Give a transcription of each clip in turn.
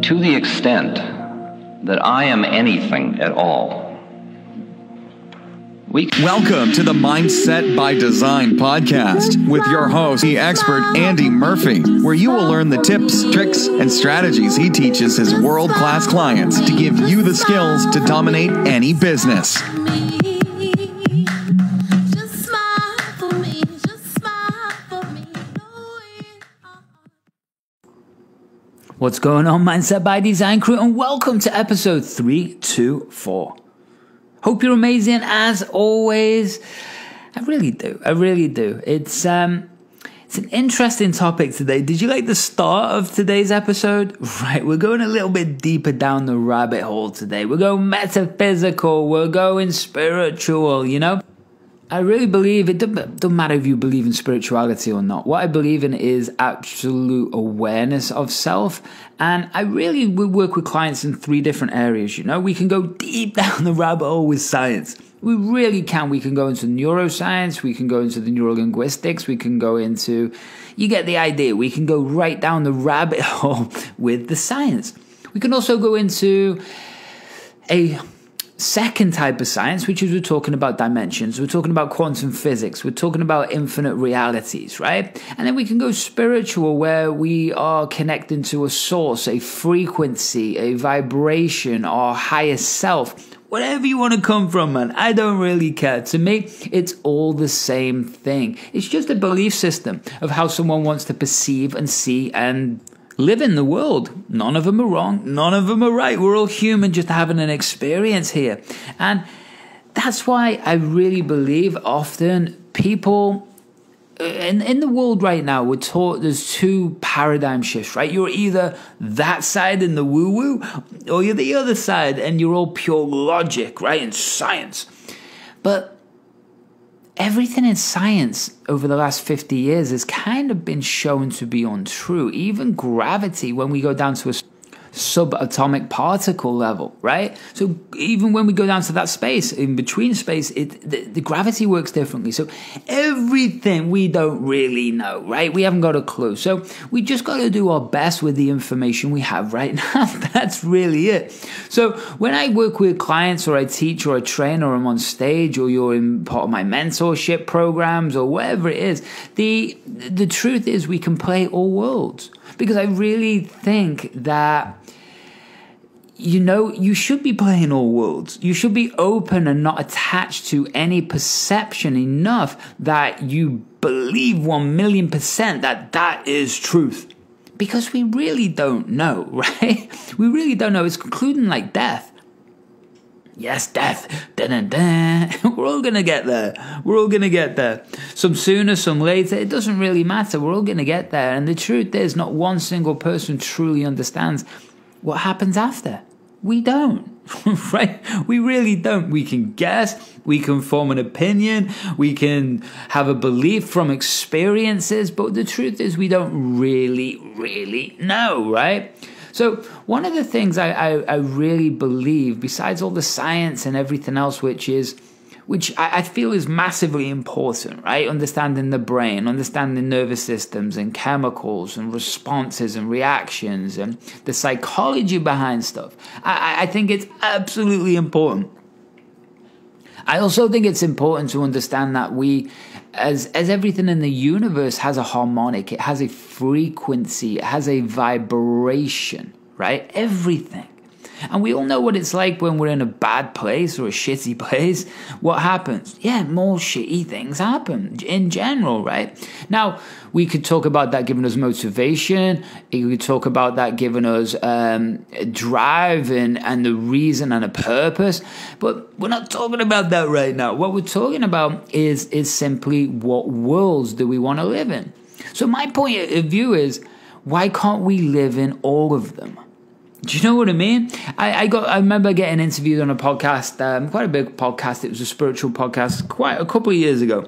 To the extent that I am anything at all, Welcome to the Mindset by Design podcast with your host, the expert Andy Murphy, where you will learn the tips, tricks, and strategies he teaches his world-class clients to give you the skills to dominate any business. What's going on, Mindset by Design crew, and welcome to episode 324. Hope you're amazing as always. I really do. It's an interesting topic today. Did you like the start of today's episode? Right, we're going a little bit deeper down the rabbit hole today. We're going metaphysical, we're going spiritual, you know? I really believe it doesn't matter if you believe in spirituality or not. What I believe in is absolute awareness of self. And I really will work with clients in 3 different areas. You know, we can go deep down the rabbit hole with science. We really can. We can go into neuroscience. We can go into the neurolinguistics. We can go into, you get the idea. We can go right down the rabbit hole with the science. We can also go into a second type of science, which is we're talking about dimensions, we're talking about quantum physics, we're talking about infinite realities, right? And then we can go spiritual, where we are connecting to a source, a frequency, a vibration, our higher self. Whatever you want to come from, man, I don't really care. To me, it's all the same thing. It's just a belief system of how someone wants to perceive and see and live in the world. None of them are wrong. None of them are right. We're all human, just having an experience here. And that's why I really believe often people in the world right now, we're taught there's 2 paradigm shifts, right? You're either that side in the woo-woo, or you're the other side and you're all pure logic, right? And science. But everything in science over the last 50 years has kind of been shown to be untrue. Even gravity, when we go down to a subatomic particle level, right? So even when we go down to that space, in between space, the gravity works differently. So everything we don't really know, right? We haven't got a clue. So we just got to do our best with the information we have right now. That's really it. So when I work with clients, or I teach, or I train, or I'm on stage, or you're in part of my mentorship programs, or whatever it is, the truth is we can play all worlds. Because I really think that, you know, you should be playing all worlds. You should be open and not attached to any perception enough that you believe 1,000,000% that that is truth. Because we really don't know, right? We really don't know. It's including like death. Yes, death. Dun-dun-dun. We're all going to get there. We're all going to get there. Some sooner, some later. It doesn't really matter. We're all going to get there. And the truth is, not one single person truly understands what happens after. We don't. Right? We really don't. We can guess. We can form an opinion. We can have a belief from experiences. But the truth is, we don't really know, right? So one of the things I really believe, besides all the science and everything else, which I feel is massively important, right? Understanding the brain, understanding nervous systems and chemicals and responses and reactions and the psychology behind stuff. I think it's absolutely important. I also think it's important to understand that we, as everything in the universe has a harmonic, it has a frequency, it has a vibration, right? Everything. And we all know what it's like when we're in a bad place or a shitty place. What happens? Yeah, more shitty things happen in general, right? Now, we could talk about that giving us motivation. We could talk about that giving us drive and the reason and a purpose. But we're not talking about that right now. What we're talking about is simply what worlds do we want to live in? So my point of view is, why can't we live in all of them? Do you know what I mean? I remember getting interviewed on a podcast, quite a big podcast. It was a spiritual podcast quite a couple of years ago.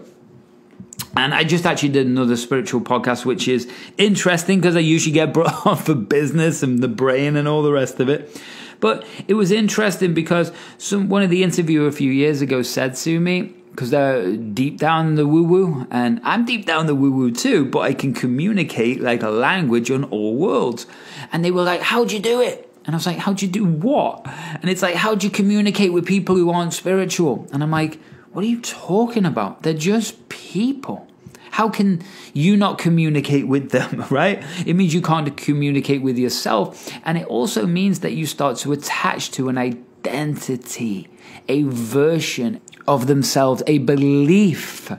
And I just actually did another spiritual podcast, which is interesting because I usually get brought on for business and the brain and all the rest of it. But it was interesting because one of the interviewers a few years ago said to me, because they're deep down in the woo-woo, and I'm deep down the woo-woo too, but I can communicate like a language on all worlds. And they were like, how'd you do it? And I was like, how'd you do what? And it's like, how'd you communicate with people who aren't spiritual? And I'm like, what are you talking about? They're just people. How can you not communicate with them, right? It means you can't communicate with yourself. And it also means that you start to attach to an identity, a version of themselves, a belief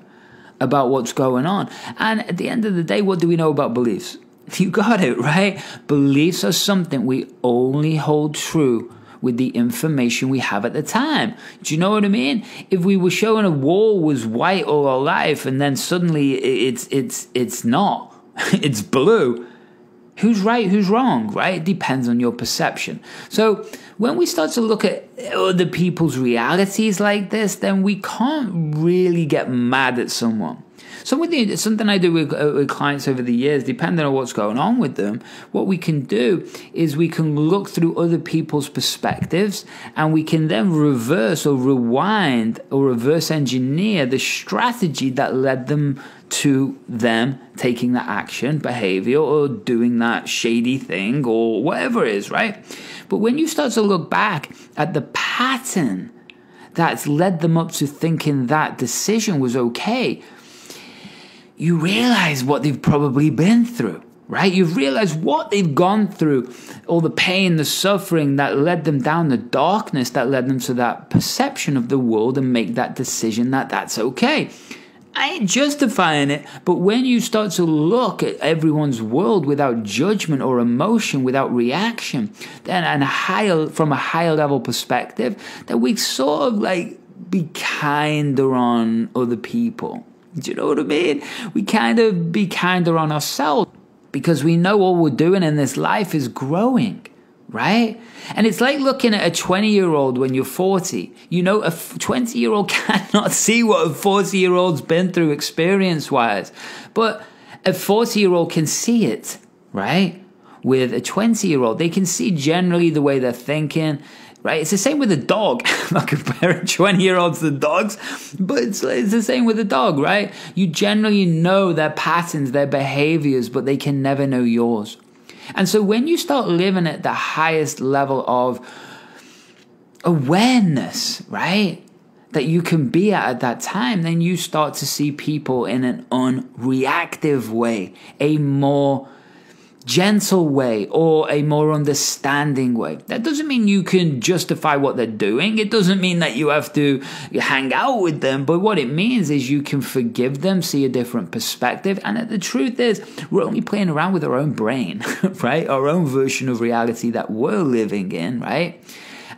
about what's going on. And at the end of the day, what do we know about beliefs? You got it, right? Beliefs are something we only hold true with the information we have at the time. Do you know what I mean? If we were showing a wall was white all our life and then suddenly it's not, it's blue, who's right, who's wrong, right? It depends on your perception. So when we start to look at other people's realities like this, then we can't really get mad at someone. So something I do with clients over the years, depending on what's going on with them, what we can do is we can look through other people's perspectives and we can then reverse or rewind or reverse engineer the strategy that led them to them taking that action, behavior, or doing that shady thing or whatever it is, right? But when you start to look back at the pattern that's led them up to thinking that decision was okay, you realize what they've probably been through, right? You've realized what they've gone through, all the pain, the suffering that led them down the darkness, that led them to that perception of the world and make that decision that that's okay. I ain't justifying it, but when you start to look at everyone's world without judgment or emotion, without reaction, then from a higher level perspective, then we sort of like be kinder on other people. Do you know what I mean? We kind of be kinder on ourselves because we know all we're doing in this life is growing, right? And it's like looking at a 20-year-old when you're 40. You know, a 20-year-old cannot see what a 40-year-old's been through experience-wise. But a 40-year-old can see it, right? With a 20-year-old, they can see generally the way they're thinking, right? It's the same with a dog. I'm not comparing 20-year-olds to dogs, but it's the same with a dog, right? You generally know their patterns, their behaviors, but they can never know yours. And so when you start living at the highest level of awareness, right, that you can be at that time, then you start to see people in an unreactive way, a more gentle way, or a more understanding way. That doesn't mean you can justify what they're doing. It doesn't mean that you have to hang out with them. But what it means is you can forgive them, see a different perspective. And the truth is, we're only playing around with our own brain, right? Our own version of reality that we're living in, right?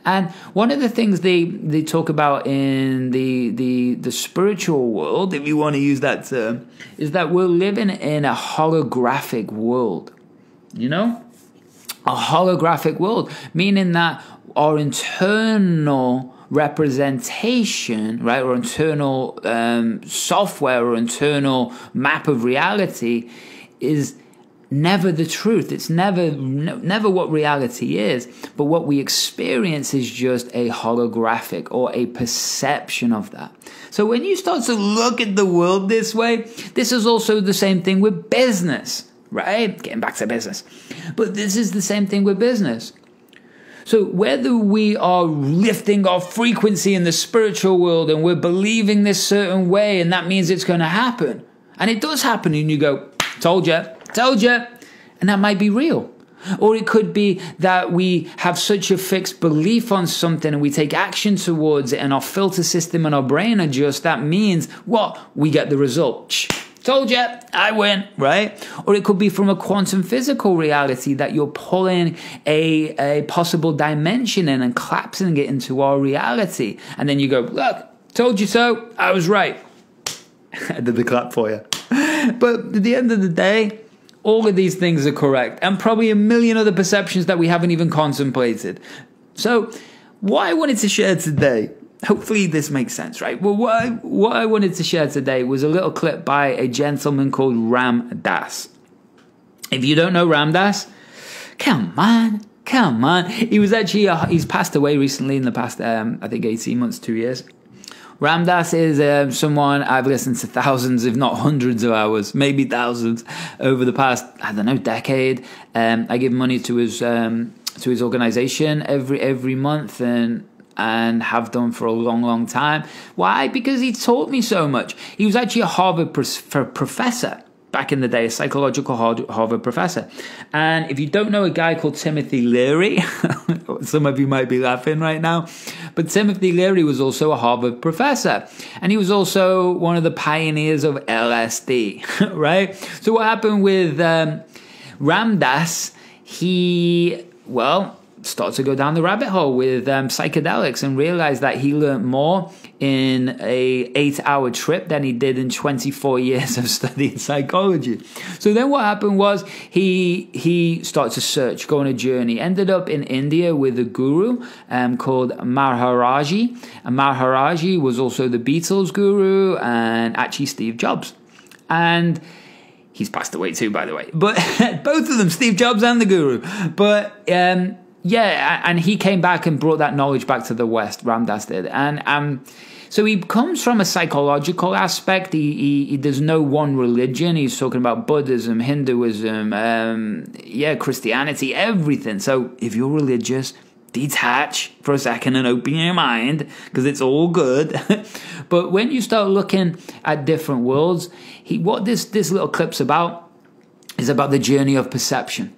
And one of the things they talk about in the spiritual world, if you want to use that term, is that we're living in a holographic world. You know, a holographic world, meaning that our internal representation, right, or internal software or internal map of reality is never the truth. It's never what reality is, but what we experience is just a holographic or a perception of that. So when you start to look at the world this way, this is also the same thing with business. Right? Getting back to business. But this is the same thing with business. So whether we are lifting our frequency in the spiritual world and we're believing this certain way and that means it's going to happen. And it does happen and you go, told you. And that might be real. Or it could be that we have such a fixed belief on something and we take action towards it and our filter system and our brain adjust. That means what? We get the result. Told you, I win, right? Or it could be from a quantum physical reality that you're pulling a possible dimension in and collapsing it into our reality. And then you go, look, told you so, I was right. I did the clap for you. But at the end of the day, all of these things are correct. And probably a million other perceptions that we haven't even contemplated. So what I wanted to share today, hopefully this makes sense, right? Well, what I wanted to share today was a little clip by a gentleman called Ram Dass. If you don't know Ram Dass, come on. He was actually, he's passed away recently in the past, I think 18 months, 2 years. Ram Dass is someone I've listened to thousands, if not hundreds of hours, maybe thousands, over the past, decade. I give money to his to his organization every month and have done for a long time. Why? Because he taught me so much. He was actually a Harvard professor back in the day, a psychological Harvard professor. And if you don't know a guy called Timothy Leary, some of you might be laughing right now, but Timothy Leary was also a Harvard professor. And he was also one of the pioneers of LSD, right? So what happened with Ram Dass, he, started to go down the rabbit hole with psychedelics and realized that he learned more in a 8-hour trip than he did in 24 years of studying psychology. So then what happened was he started to search, go on a journey, ended up in India with a guru called Maharaji. And Maharaji was also the Beatles guru and actually Steve Jobs. And he's passed away too, by the way. But both of them, Steve Jobs and the guru. But yeah, and he came back and brought that knowledge back to the West, Ram Dass did. And so he comes from a psychological aspect. There's no one religion. He's talking about Buddhism, Hinduism, Christianity, everything. So if you're religious, detach for a second and open your mind, because it's all good. But when you start looking at different worlds, what this little clip's about is about the journey of perception.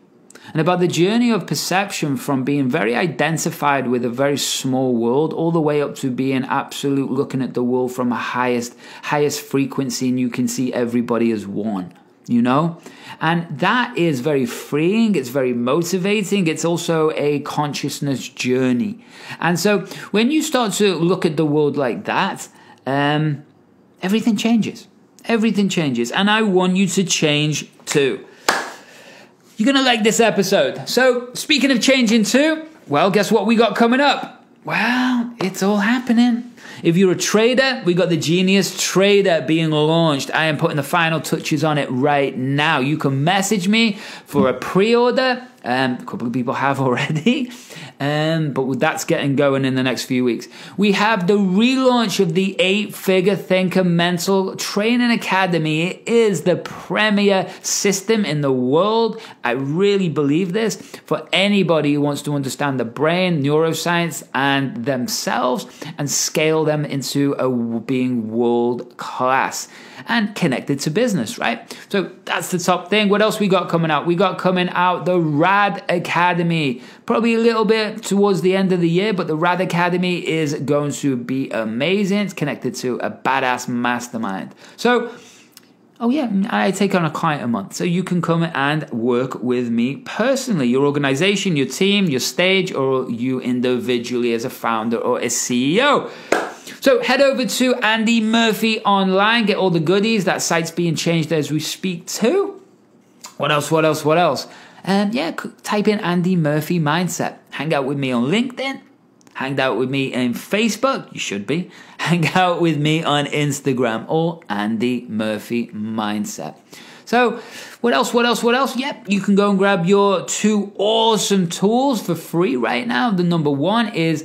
And about the journey of perception from being very identified with a very small world all the way up to being absolute, looking at the world from a highest frequency, and you can see everybody as one, you know? And that is very freeing. It's very motivating. It's also a consciousness journey. And so when you start to look at the world like that, everything changes. Everything changes. And I want you to change too. You're going to like this episode. So, speaking of changing too, well, guess what we got coming up? Well, it's all happening. If you're a trader, we got the Genius Trader being launched. I am putting the final touches on it right now. You can message me for a pre-order. A couple of people have already. But that's getting going in the next few weeks. We have the relaunch of the 8-Figure Thinker Mental Training Academy. It is the premier system in the world. I really believe this. For anybody who wants to understand the brain, neuroscience, and themselves, and scale them into being world class and connected to business, right? So that's the top thing. What else we got coming out? We got coming out the Rad Academy, probably a little bit towards the end of the year, but the Rad Academy is going to be amazing. It's connected to a badass mastermind. So, oh yeah, I take on a client a month, so you can come and work with me personally, your organization, your team, your stage, or you individually as a founder or a CEO. So head over to Andy Murphy Online, get all the goodies. That site's being changed as we speak too. What else? Type in Andy Murphy Mindset. Hang out with me on LinkedIn. Hang out with me in Facebook. You should be. Hang out with me on Instagram, or Andy Murphy Mindset. So what else? Yep, you can go and grab your 2 awesome tools for free right now. The number 1 is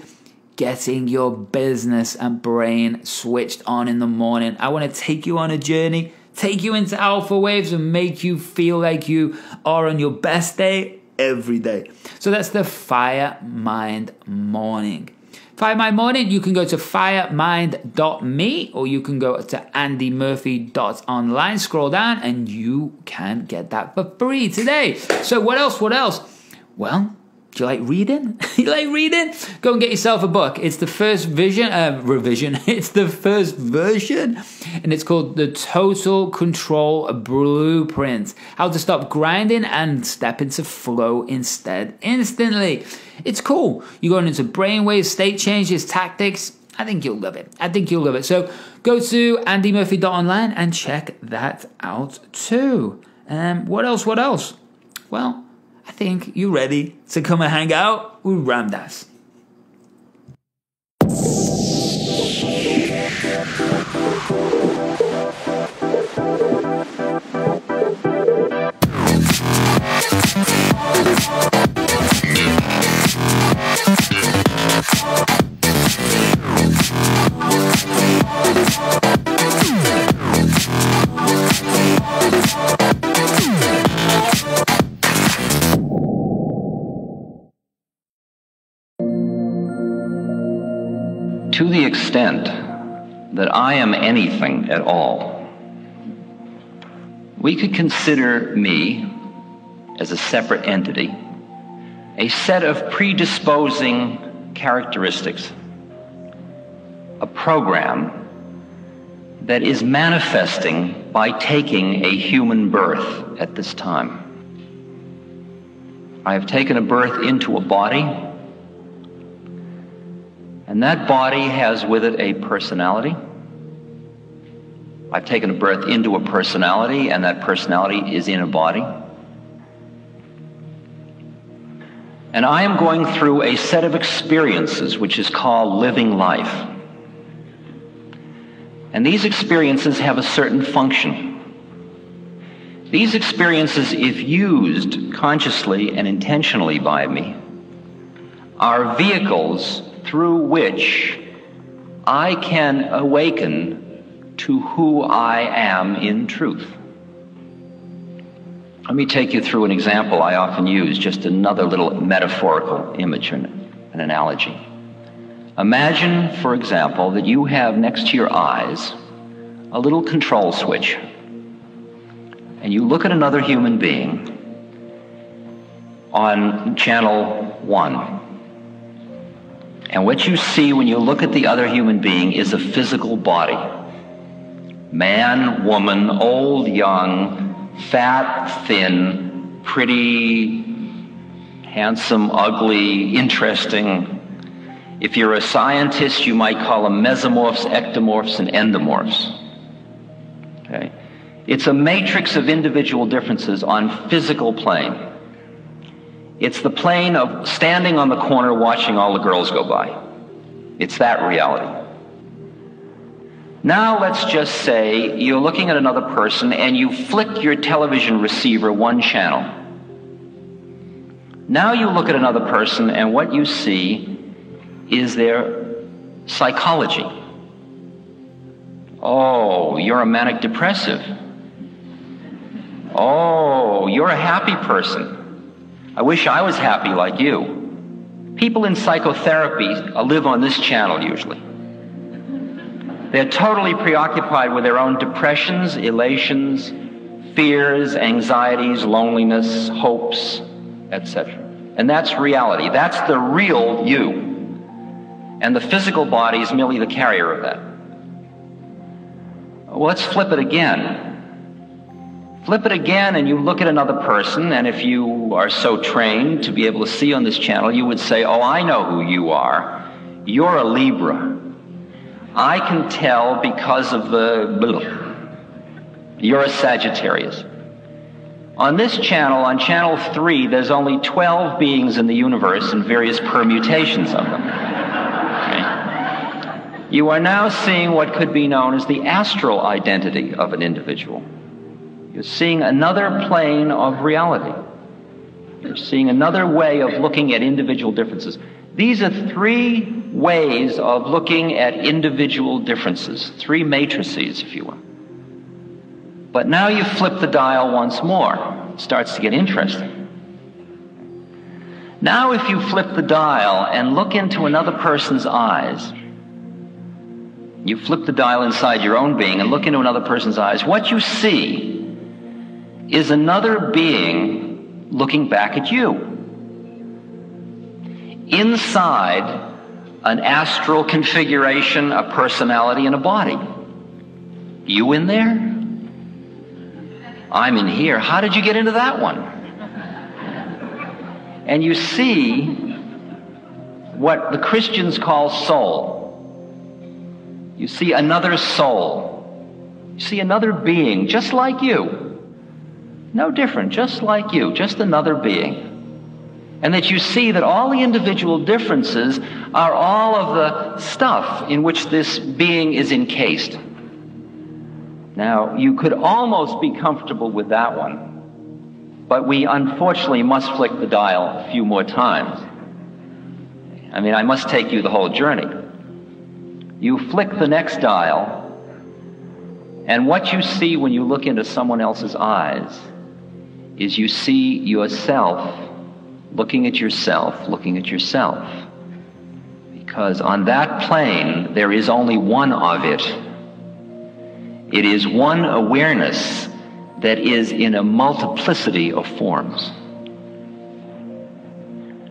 getting your business and brain switched on in the morning. I want to take you on a journey, take you into alpha waves, and make you feel like you are on your best day every day. So that's the Fire Mind Morning. Fire Mind Morning, you can go to firemind.me, or you can go to andymurphy.online, scroll down, and you can get that for free today. So what else? Well, do you like reading? You like reading? Go and get yourself a book. It's the first revision. It's the first version, and it's called The Total Control Blueprint. How to stop grinding and step into flow instead instantly. It's cool. You're going into brainwave state changes, tactics. I think you'll love it. So go to andymurphy.online and check that out too. What else? Well, I think you're ready to come and hang out with Ram Dass. the extent that I am anything at all, we could consider me as a separate entity, a set of predisposing characteristics, a program that is manifesting by taking a human birth at this time. I have taken a birth into a body, and that body has with it a personality. I've taken a birth into a personality, and that personality is in a body. And I am going through a set of experiences which is called living life. And these experiences have a certain function. These experiences, if used consciously and intentionally by me, are vehicles through which I can awaken to who I am in truth. Let me take you through an example I often use, just another little metaphorical image and an analogy. Imagine, for example, that you have next to your eyes a little control switch, and you look at another human being on channel 1. And what you see when you look at the other human being is a physical body. Man, woman, old, young, fat, thin, pretty, handsome, ugly, interesting. If you're a scientist, you might call them mesomorphs, ectomorphs, and endomorphs. Okay? It's a matrix of individual differences on physical plane. It's the plane of standing on the corner watching all the girls go by. It's that reality. Now let's just say you're looking at another person and you flick your television receiver one channel. Now you look at another person and what you see is their psychology. Oh, you're a manic depressive. Oh, you're a happy person. I wish I was happy like you. People in psychotherapy live on this channel usually. They're totally preoccupied with their own depressions, elations, fears, anxieties, loneliness, hopes, etc. And that's reality. That's the real you. And the physical body is merely the carrier of that. Well, let's flip it again. Flip it again and you look at another person, and if you are so trained to be able to see on this channel, you would say, oh, I know who you are. You're a Libra. I can tell because of you're a Sagittarius. On this channel, on channel 3, there's only 12 beings in the universe and various permutations of them. Okay? You are now seeing what could be known as the astral identity of an individual. You're seeing another plane of reality. You're seeing another way of looking at individual differences. These are 3 ways of looking at individual differences, 3 matrices, if you will. But now you flip the dial once more. It starts to get interesting. Now if you flip the dial and look into another person's eyes, you flip the dial inside your own being and look into another person's eyes, what you see is another being looking back at you. Inside an astral configuration, a personality, and a body. You in there? I'm in here. How did you get into that one? And you see what the Christians call soul. You see another soul. You see another being just like you. No different, just like you, just another being. And that you see that all the individual differences are all of the stuff in which this being is encased. Now, you could almost be comfortable with that one, but we unfortunately must flick the dial a few more times. I mean, I must take you the whole journey. You flick the next dial, and what you see when you look into someone else's eyes is you see yourself looking at yourself, Because on that plane, there is only one of it. It is one awareness that is in a multiplicity of forms.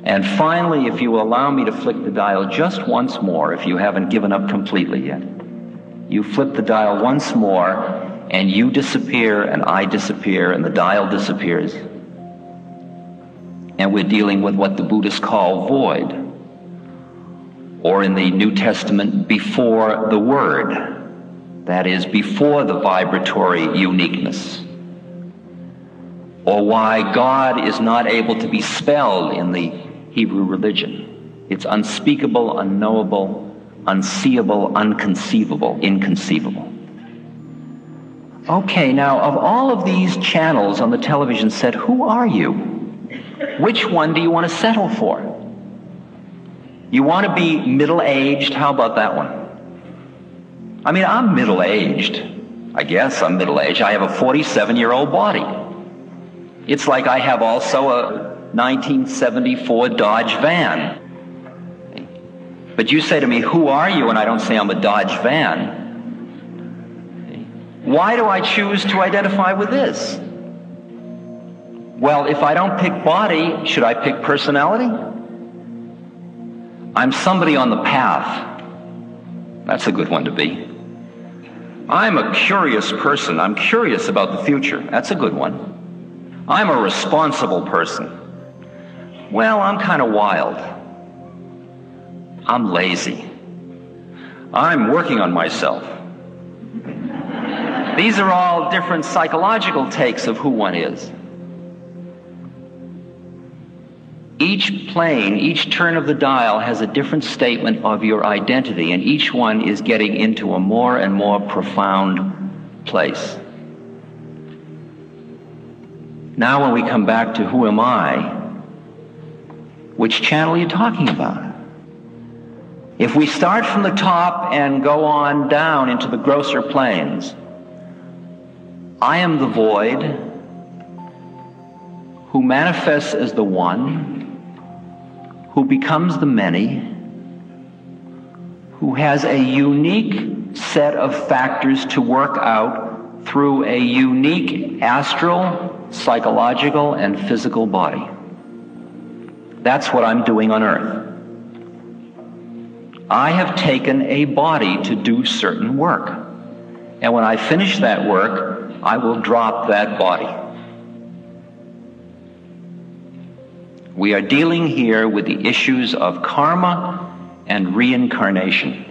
And finally, if you will allow me to flick the dial just once more, if you haven't given up completely yet, you flip the dial once more, and you disappear, and I disappear, and the dial disappears. And we're dealing with what the Buddhists call void, or in the New Testament, before the word. That is, before the vibratory uniqueness. Or why God is not able to be spelled in the Hebrew religion. It's unspeakable, unknowable, unseeable, unconceivable, inconceivable. Okay, now, of all of these channels on the television set, who are you? Which one do you want to settle for? You want to be middle-aged? How about that one? I mean, I'm middle-aged. I guess I'm middle-aged. I have a 47-year-old body. It's like I have also a 1974 Dodge van. But you say to me, who are you? And I don't say I'm a Dodge van. Why do I choose to identify with this? Well, if I don't pick body, should I pick personality? I'm somebody on the path. That's a good one to be. I'm a curious person. I'm curious about the future. That's a good one. I'm a responsible person. Well, I'm kind of wild. I'm lazy. I'm working on myself. These are all different psychological takes of who one is. Each plane, each turn of the dial has a different statement of your identity, and each one is getting into a more and more profound place. Now when we come back to who am I, which channel are you talking about? If we start from the top and go on down into the grosser planes, I am the void who manifests as the one, who becomes the many, who has a unique set of factors to work out through a unique astral, psychological, and physical body. That's what I'm doing on earth. I have taken a body to do certain work. And when I finish that work, I will drop that body. We are dealing here with the issues of karma and reincarnation.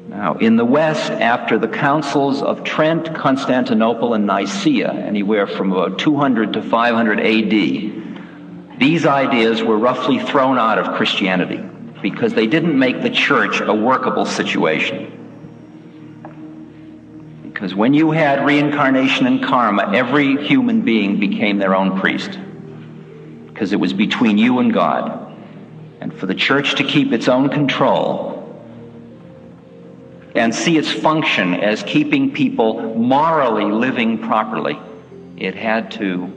Now, in the West, after the councils of Trent, Constantinople, and Nicaea, anywhere from about 200 to 500 AD, these ideas were roughly thrown out of Christianity because they didn't make the church a workable situation. Because when you had reincarnation and karma, every human being became their own priest. Because it was between you and God. And for the church to keep its own control and see its function as keeping people morally living properly, it had to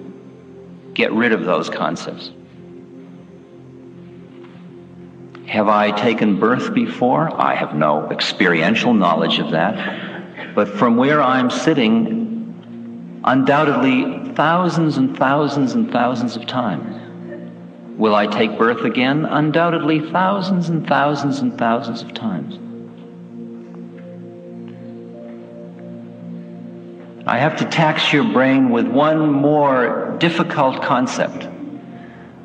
get rid of those concepts. Have I taken birth before? I have no experiential knowledge of that. But from where I'm sitting, undoubtedly thousands and thousands and thousands of times. Will I take birth again? Undoubtedly thousands and thousands and thousands of times. I have to tax your brain with one more difficult concept.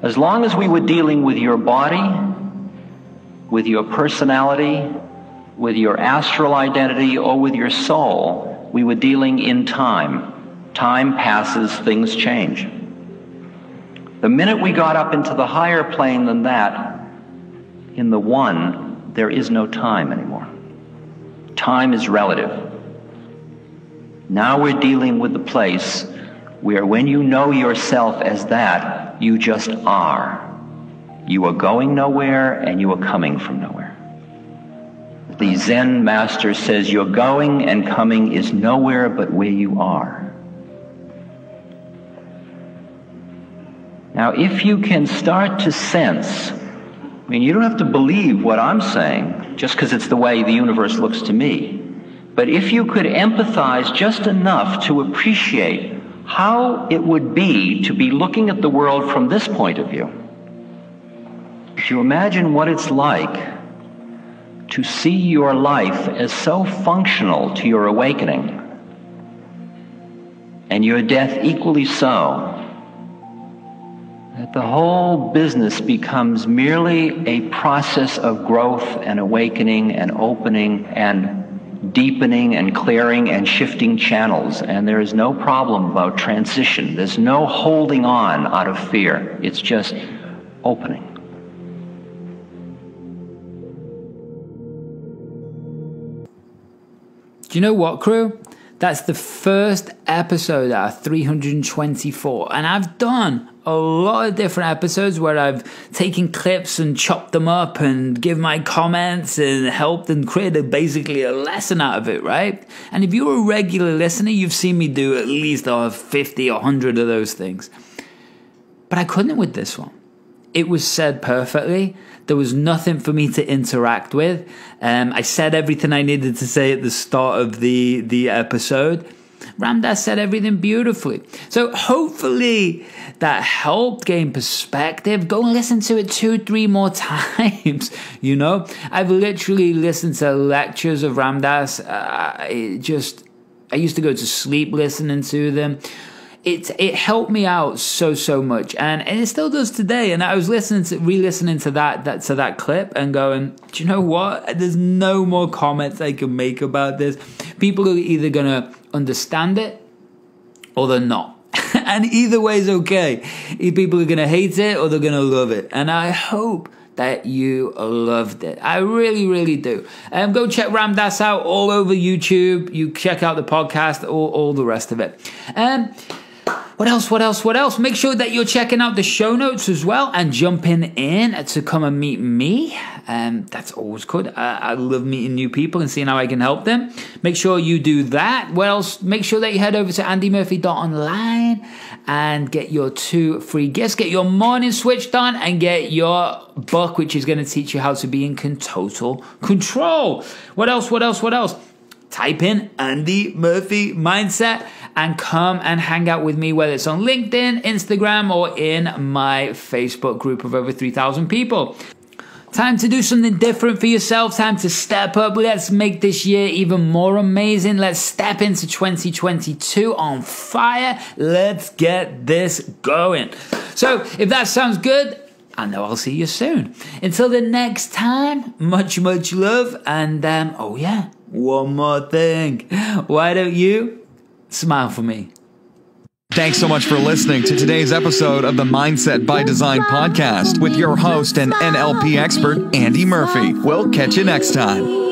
As long as we were dealing with your body, with your personality, with your astral identity, or with your soul, we were dealing in time. Time passes, things change. The minute we got up into the higher plane than that, in the one, there is no time anymore. Time is relative. Now we're dealing with the place where when you know yourself as that, you just are. You are going nowhere and you are coming from nowhere. The Zen master says your going and coming is nowhere but where you are. Now, if you can start to sense I mean, you don't have to believe what I'm saying just because it's the way the universe looks to me. But if you could empathize just enough to appreciate how it would be to be looking at the world from this point of view, if you imagine what it's like to see your life as so functional to your awakening, and your death equally so, that the whole business becomes merely a process of growth and awakening and opening and deepening and clearing and shifting channels, and there is no problem about transition. There's no holding on out of fear. It's just opening. Do you know what, crew? That's the first episode out of 324, and I've done a lot of different episodes where I've taken clips and chopped them up and give my comments and helped and created basically a lesson out of it, right? And if you're a regular listener, you've seen me do at least 50 or 100 of those things. But I couldn't with this one. It was said perfectly. There was nothing for me to interact with. I said everything I needed to say at the start of the episode. Ram Dass said everything beautifully. So hopefully that helped gain perspective. Go and listen to it 2-3 more times. You know, I've literally listened to lectures of Ram Dass. I used to go to sleep listening to them. It helped me out so much, and it still does today. And I was re-listening to that clip and going, do you know what? There's no more comments I can make about this. People are either gonna understand it or they're not, and either way is okay. People are gonna hate it or they're gonna love it, and I hope that you loved it. I really do. Go check Ram Dass out all over YouTube. You check out the podcast, all the rest of it. What else? Make sure that you're checking out the show notes as well and jumping in to come and meet me. That's always good. I love meeting new people and seeing how I can help them. Make sure you do that. What else? Make sure that you head over to andymurphy.online and get your 2 free gifts. Get your morning switched on and get your book, which is going to teach you how to be in total control. What else? Type in Andy Murphy Mindset and come and hang out with me, whether it's on LinkedIn, Instagram, or in my Facebook group of over 3,000 people. Time to do something different for yourself. Time to step up. Let's make this year even more amazing. Let's step into 2022 on fire. Let's get this going. So if that sounds good, I know I'll see you soon. Until the next time, much love. And one more thing. Why don't you smile for me? Thanks so much for listening to today's episode of the Mindset by Design podcast with your host and NLP expert, Andy Murphy. We'll catch you next time.